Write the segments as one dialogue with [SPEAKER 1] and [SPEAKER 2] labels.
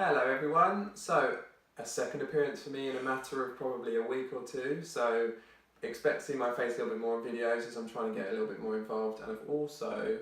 [SPEAKER 1] Hello everyone. So a second appearance for me in a matter of probably a week or two. So expect to see my face a little bit more in videos as I'm trying to get a little bit more involved. And I've also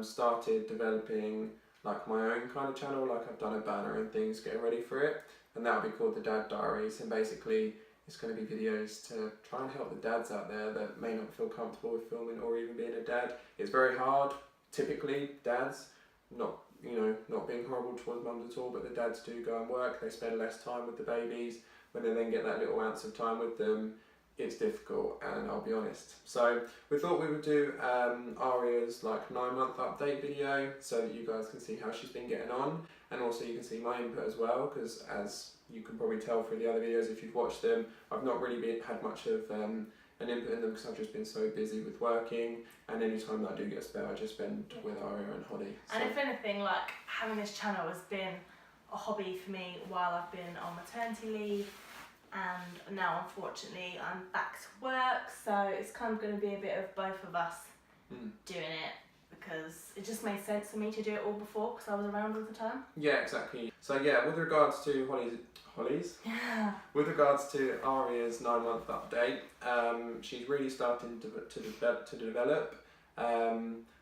[SPEAKER 1] started developing like my own kind of channel. Like I've done a banner and things getting ready for it, and that'll be called the Dad Diaries. And basically it's going to be videos to try and help the dads out there that may not feel comfortable with filming or even being a dad. It's very hard. Typically dads, not being horrible towards mums at all, but the dads do go and work, they spend less time with the babies. When they then get that little ounce of time with them, it's difficult, and I'll be honest. So we thought we would do Aria's like 9-month update video so that you guys can see how she's been getting on, and also you can see my input as well, because as you can probably tell through the other videos if you've watched them, I've not really had much of an input in them because I've just been so busy with working, and any time that I do get a spare I just spend with Aria and Holly.
[SPEAKER 2] So. And if anything, like having this channel has been a hobby for me while I've been on maternity leave, and now unfortunately I'm back to work, so it's kind of going to be a bit of both of us doing it, because it just made sense for me to do it all before because I was around all the time.
[SPEAKER 1] Yeah, exactly. So yeah, with regards to Holly's?
[SPEAKER 2] Yeah.
[SPEAKER 1] With regards to Aria's 9-month update, she's really starting to develop.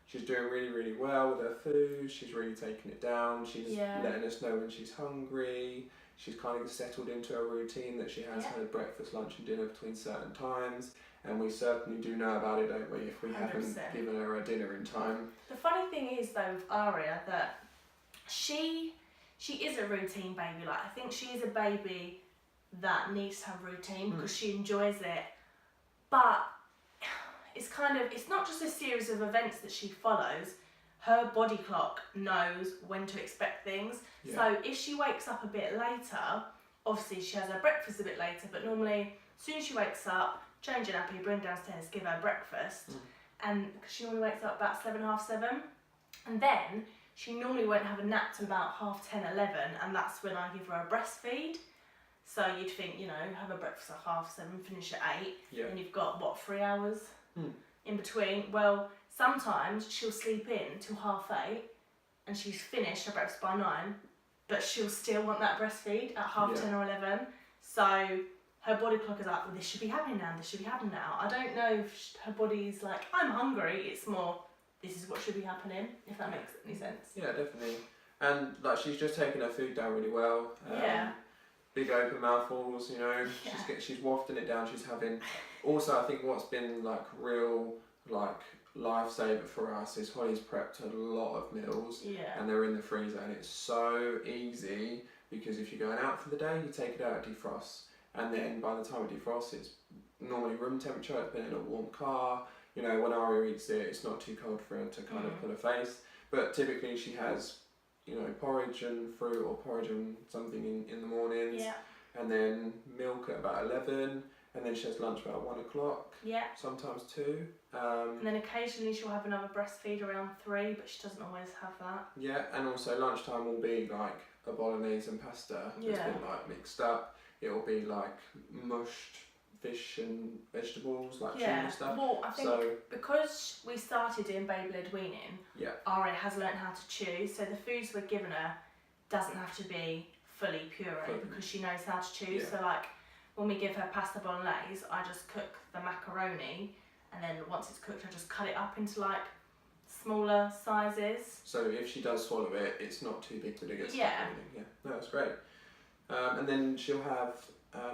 [SPEAKER 1] She's doing really well with her food. She's really taking it down. She's letting us know when she's hungry. She's kind of settled into a routine that she has her breakfast, lunch and dinner between certain times. And we certainly do know about it, don't we, if we 100%. Haven't given her a dinner in time.
[SPEAKER 2] The funny thing is though with Aria that she is a routine baby. Like I think she is a baby that needs to have routine because she enjoys it. But it's not just a series of events that she follows. Her body clock knows when to expect things. Yeah. So if she wakes up a bit later, obviously she has her breakfast a bit later, but normally as soon as she wakes up, change her nappy, bring downstairs, give her breakfast. And she normally wakes up about 7, half 7. And then she normally won't have a nap till about 10:30, 11, and that's when I give her a breastfeed. So you'd think, have a breakfast at 7:30, finish at 8, and you've got, what, 3 hours in between? Well, sometimes she'll sleep in till 8:30, and she's finished her breakfast by 9, but she'll still want that breastfeed at 10:30 or 11. So her body clock is like, well, this should be happening now, this should be happening now. I don't know if her body's like, I'm hungry, it's more, this is what should be happening, if that makes any sense.
[SPEAKER 1] Yeah, definitely. And like she's just taking her food down really well. Big open mouthfuls, she's wafting it down, she's having. Also, I think what's been like real lifesaver for us is Holly's prepped a lot of meals, and they're in the freezer, and it's so easy because if you're going out for the day, you take it out, defrost, and then by the time it defrosts, it's normally room temperature. It's been in a warm car. When Aria eats it, it's not too cold for her to kind of pull her face. But typically she has, porridge and fruit or porridge and something in the mornings. Yeah. And then milk at about 11. And then she has lunch about 1 o'clock. Yeah. Sometimes 2.
[SPEAKER 2] And then occasionally she'll have another breastfeed around 3, but she doesn't always have that.
[SPEAKER 1] Yeah, and also lunchtime will be like a bolognese and pasta that's been like mixed up. It will be like mushed fish and vegetables, like tuna stuff.
[SPEAKER 2] Well, I think because we started doing baby-led weaning, Aria has learnt how to chew, so the foods we're giving her doesn't have to be fully puree because she knows how to chew. So like when we give her pasta bolognese, I just cook the macaroni, and then once it's cooked, I just cut it up into like smaller sizes. So
[SPEAKER 1] if she does swallow it, it's not too big that it gets no, that's great. And then she'll have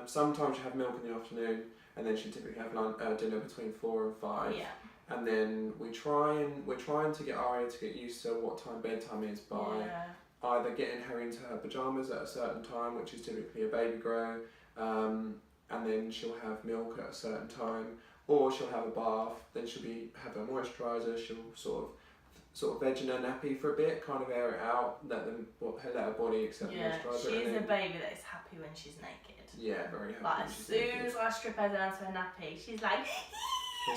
[SPEAKER 1] sometimes she'll have milk in the afternoon, and then she'll typically have dinner between 4 and 5. Yeah. And then we're trying to get Aria to get used to what time bedtime is by either getting her into her pajamas at a certain time, which is typically a baby grow, and then she'll have milk at a certain time, or she'll have a bath, then she'll have her moisturiser, she'll sort of veg in her nappy for a bit, kind of air it out, let her body accept moisturiser.
[SPEAKER 2] She's a baby that is happy when she's naked.
[SPEAKER 1] Yeah, very happy.
[SPEAKER 2] Like as soon as I strip her down to her nappy, she's like,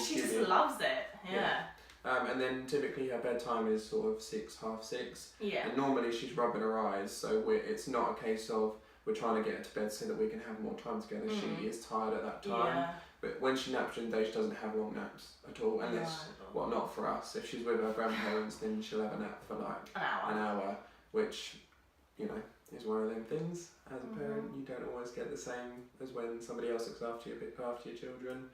[SPEAKER 2] she just loves it. Yeah.
[SPEAKER 1] And then typically her bedtime is sort of 6, half 6.
[SPEAKER 2] Yeah.
[SPEAKER 1] And normally she's rubbing her eyes, so it's not a case of we're trying to get her to bed so that we can have more time together. She is tired at that time. Yeah. But when she naps during the day, she doesn't have long naps at all. Unless, not for us. If she's with her grandparents, then she'll have a nap for like an hour, which, is one of them things. As a parent, you don't always get the same as when somebody else looks after you, after your children.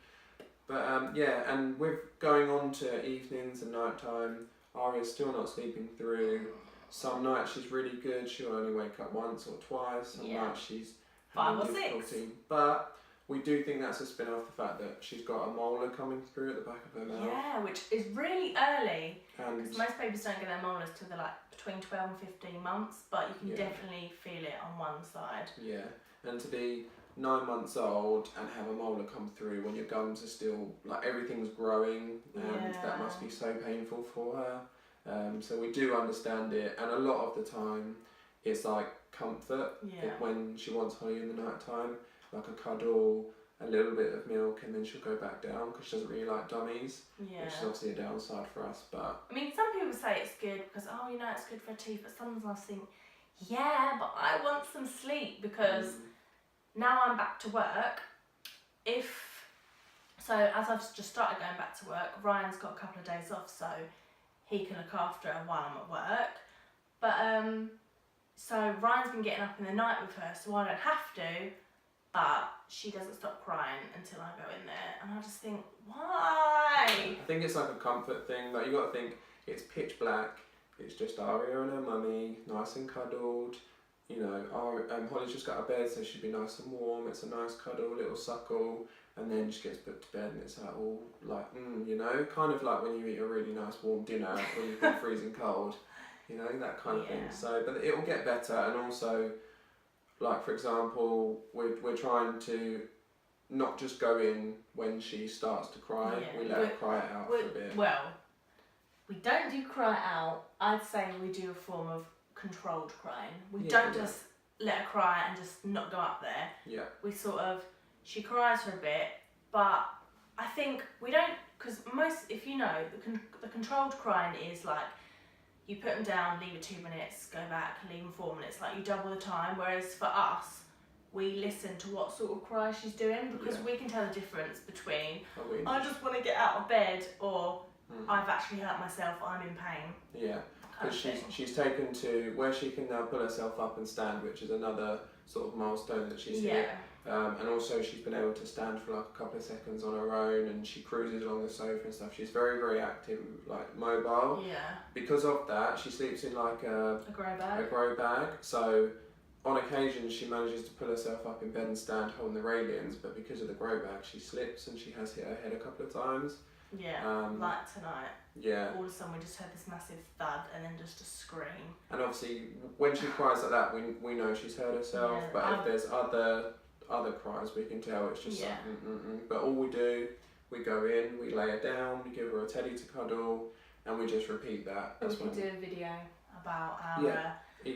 [SPEAKER 1] But yeah, and with going on to evenings and night time, Aria's still not sleeping through. Some nights she's really good, she'll only wake up once or twice. Some nights she's
[SPEAKER 2] 5 or
[SPEAKER 1] having
[SPEAKER 2] 6.
[SPEAKER 1] difficulty. But we do think that's a spin off the fact that she's got a molar coming through at the back of her mouth.
[SPEAKER 2] Yeah, which is really early.
[SPEAKER 1] And
[SPEAKER 2] Because most babies don't get their molars till they're like between 12 and 15 months, but you can definitely feel it on one side.
[SPEAKER 1] yeah, and to be 9 months old and have a molar come through when your gums are still, like, everything's growing, and that must be so painful for her. So we do understand it, and a lot of the time it's like comfort when she wants Holly in the night time, like a cuddle, a little bit of milk, and then she'll go back down because she doesn't really like dummies, which is obviously a downside for us. But
[SPEAKER 2] I mean, some people say it's good because, oh, you know, it's good for her teeth, but sometimes I think, yeah, but I want some sleep because now I'm back to work. So as I've just started going back to work, Ryan's got a couple of days off, so he can look after her while I'm at work. But so Ryan's been getting up in the night with her, so I don't have to, but she doesn't stop crying until I go in there, and I just think, why?
[SPEAKER 1] I think it's like a comfort thing. Like, you got to think, it's pitch black, it's just Aria and her mummy, nice and cuddled. You know, Holly's just got out of bed, so she'd be nice and warm. It's a nice cuddle, little suckle, and then she gets put to bed, and it's like all like, you know, kind of like when you eat a really nice warm dinner when you've been freezing cold, you know, that kind of thing. So, but it'll get better, and also, like, for example, we're trying to not just go in when she starts to cry. We let her cry it out for a bit.
[SPEAKER 2] Well, we don't do cry out. I'd say we do a form of controlled crying. We don't just let her cry and just not go up there.
[SPEAKER 1] Yeah.
[SPEAKER 2] We sort of, she cries for a bit, but I think we don't, because most, if you know, the controlled crying is like, you put them down, leave it 2 minutes, go back, leave them 4 minutes, like you double the time, whereas for us, we listen to what sort of cry she's doing, because we can tell the difference between, I just want to get out of bed, or I've actually hurt myself, I'm in pain.
[SPEAKER 1] Yeah. Because she's taken to where she can now pull herself up and stand, which is another sort of milestone that she's hit. And also she's been able to stand for like a couple of seconds on her own, and she cruises along the sofa and stuff. She's very, very active, like mobile.
[SPEAKER 2] Yeah.
[SPEAKER 1] Because of that, she sleeps in like a
[SPEAKER 2] grow bag.
[SPEAKER 1] So on occasion she manages to pull herself up in bed and stand holding the railings, but because of the grow bag she slips and she has hit her head a couple of times.
[SPEAKER 2] Yeah, like tonight.
[SPEAKER 1] Yeah.
[SPEAKER 2] All of a sudden we just heard this massive thud and then just a scream.
[SPEAKER 1] And obviously when she cries like that, we know she's hurt herself, but if there's other cries, we can tell it's just like, But all we do, we go in, we lay her down, we give her a teddy to cuddle, and we just repeat that.
[SPEAKER 2] We can do a video about our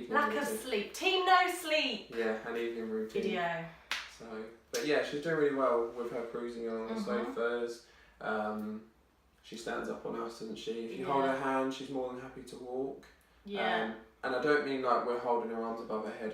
[SPEAKER 2] lack of sleep. Team no sleep!
[SPEAKER 1] Yeah, an evening routine.
[SPEAKER 2] Video.
[SPEAKER 1] So, but yeah, she's doing really well with her cruising along the sofas. She stands up on us, doesn't she? If you hold her hand, she's more than happy to walk.
[SPEAKER 2] Yeah.
[SPEAKER 1] And I don't mean like we're holding her arms above her head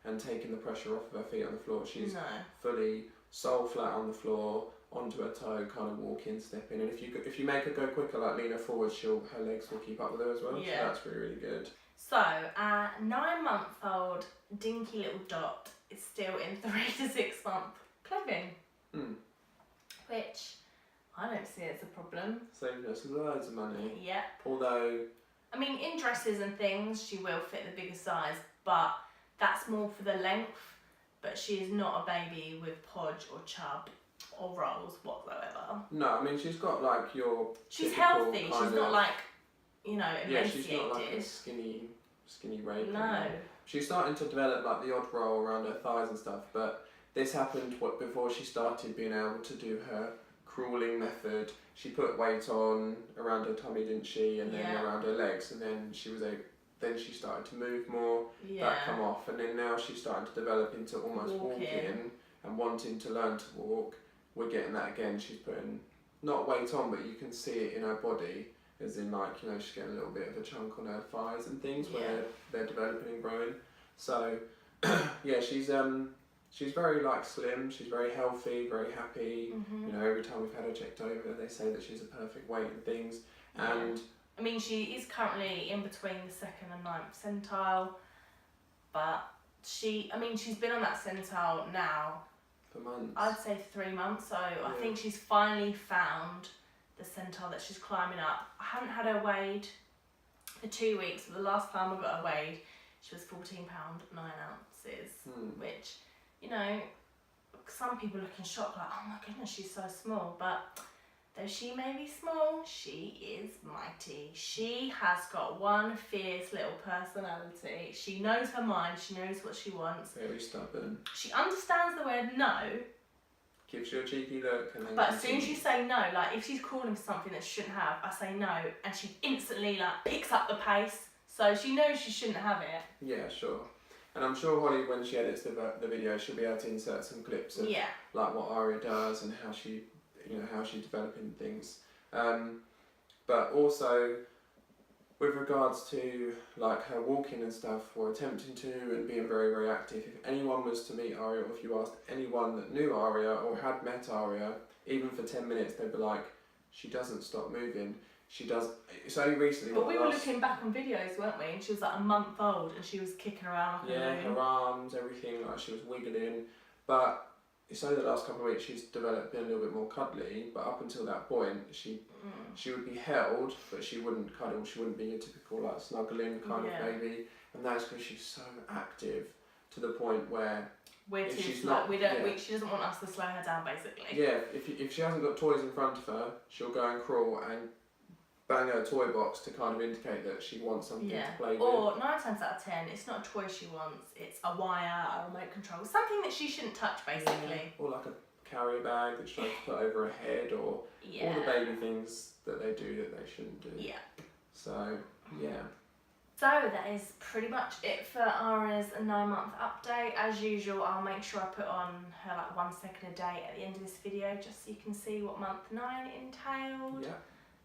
[SPEAKER 1] and taking the pressure off of her feet on the floor. She's fully sole flat on the floor, onto her toe, kind of walking, stepping. And if you make her go quicker, like lean her forward, her legs will keep up with her as well. Yeah. So that's really, really good.
[SPEAKER 2] So our 9-month-old dinky little Dot is still in 3 to 6 month clothing, which I don't see as a problem.
[SPEAKER 1] Saving us loads of money.
[SPEAKER 2] Yep.
[SPEAKER 1] Although,
[SPEAKER 2] I mean, in dresses and things, she will fit the bigger size, but that's more for the length. But she is not a baby with podge or chub or rolls whatsoever.
[SPEAKER 1] No, I mean, she's got like your.
[SPEAKER 2] She's healthy. She's not like, you know, emaciated.
[SPEAKER 1] Yeah, she's not like a skinny rape.
[SPEAKER 2] No.
[SPEAKER 1] She's starting to develop like the odd roll around her thighs and stuff, but this happened before she started being able to do her crawling method. She put weight on around her tummy, didn't she, and then around her legs, and then then she started to move more. That come off, and then now she's starting to develop into almost walking and wanting to learn to walk. We're getting that again. She's putting not weight on, but you can see it in her body, as in like, you know, she's getting a little bit of a chunk on her thighs and things where they're developing and growing. So yeah, she's very like slim, she's very healthy, very happy. You know, every time we've had her checked over, they say that she's a perfect weight and things. And
[SPEAKER 2] I mean, she is currently in between the 2nd and 9th percentile, but I mean, she's been on that centile now
[SPEAKER 1] For months.
[SPEAKER 2] I'd say 3 months, so I think she's finally found the centile that she's climbing up. I haven't had her weighed for 2 weeks, but the last time I got her weighed, she was £14 9 ounces, which, you know, some people look in shock like, oh my goodness, she's so small, but though she may be small, she is mighty. She has got one fierce little personality. She knows her mind, she knows what she wants.
[SPEAKER 1] Very stubborn.
[SPEAKER 2] She understands the word no.
[SPEAKER 1] Gives you a cheeky look. And then
[SPEAKER 2] but as soon as you say no, like if she's calling for something that she shouldn't have, I say no, and she instantly like picks up the pace. So she knows she shouldn't have it.
[SPEAKER 1] Yeah, sure. And I'm sure Holly, when she edits the video, she'll be able to insert some clips of like what Aria does and how she, you know, how she's developing things. But also with regards to like her walking and stuff, or attempting to and being very, very active, if anyone was to meet Aria, or if you asked anyone that knew Aria or had met Aria, even for 10 minutes, they'd be like, she doesn't stop moving. She does. It's only recently.
[SPEAKER 2] But we were looking back on videos, weren't we? And she was like a month old, and she was kicking around like a balloon.
[SPEAKER 1] Her arms, everything, like she was wiggling. But it's only the last couple of weeks she's developed, been a little bit more cuddly. But up until that point, she would be held, but she wouldn't cuddle. She wouldn't be your typical like snuggling kind of baby. And that's because she's so active to the point where
[SPEAKER 2] she doesn't want us to slow her down, basically.
[SPEAKER 1] Yeah, if she hasn't got toys in front of her, she'll go and crawl and bang her toy box to kind of indicate that she wants something to play with.
[SPEAKER 2] Or 9 times out of 10, it's not a toy she wants, it's a wire, a remote control, something that she shouldn't touch, basically.
[SPEAKER 1] Or like a carrier bag that she tries to put over her head, or all the baby things that they do that they shouldn't do.
[SPEAKER 2] Yeah.
[SPEAKER 1] So, yeah.
[SPEAKER 2] So that is pretty much it for Aria's 9-month update. As usual, I'll make sure I put on her like 1 second a day at the end of this video, just so you can see what month 9 entailed.
[SPEAKER 1] Yeah.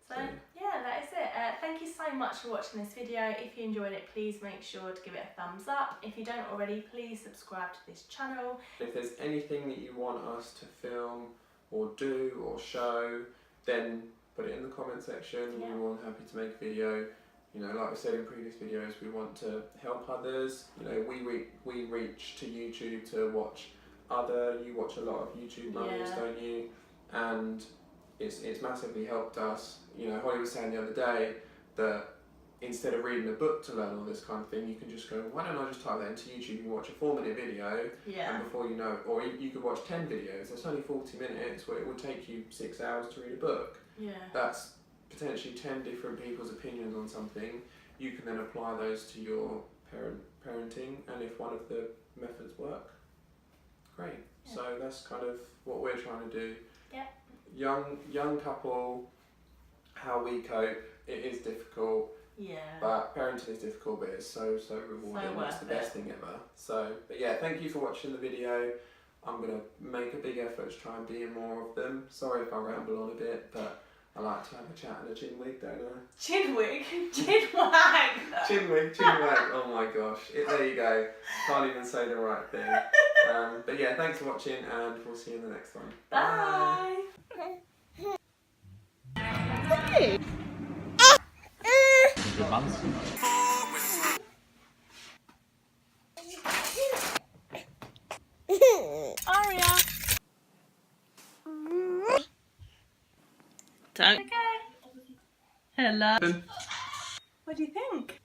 [SPEAKER 2] So yeah, that is it. Thank you so much for watching this video. If you enjoyed it, please make sure to give it a thumbs up. If you don't already, please subscribe to this channel.
[SPEAKER 1] If there's anything that you want us to film or do or show, then put it in the comment section. We're more than happy to make a video. You know, like we said in previous videos, we want to help others. You know, we reach to YouTube to watch you watch a lot of YouTube mummies, don't you? And it's massively helped us. You know, Holly was saying the other day that instead of reading a book to learn all this kind of thing, you can just go, why don't I just type that into YouTube and watch a 4-minute video, and before you know, or you could watch 10 videos, that's only 40 minutes, where it would take you 6 hours to read a book. Yeah. That's potentially 10 different people's opinions on something. You can then apply those to your parenting, and if one of the methods work, great. Yeah. So that's kind of what we're trying to do. Yeah. Young couple, how we cope. It is difficult. Yeah. But parenting is difficult, but it's so rewarding. So it's the best thing ever. So, but yeah, thank you for watching the video. I'm gonna make a big effort to try and be in more of them. Sorry if I ramble on a bit, but I like to have a chat and a chin wig, don't I? Chin wig? Chin wag! Chin wig, chin wag. Oh my gosh. There you go. Can't even say the right thing. But yeah, thanks for watching, and we'll see you in the next one. Bye! Hey! Aria! Don't. Okay. Hello. What do you think?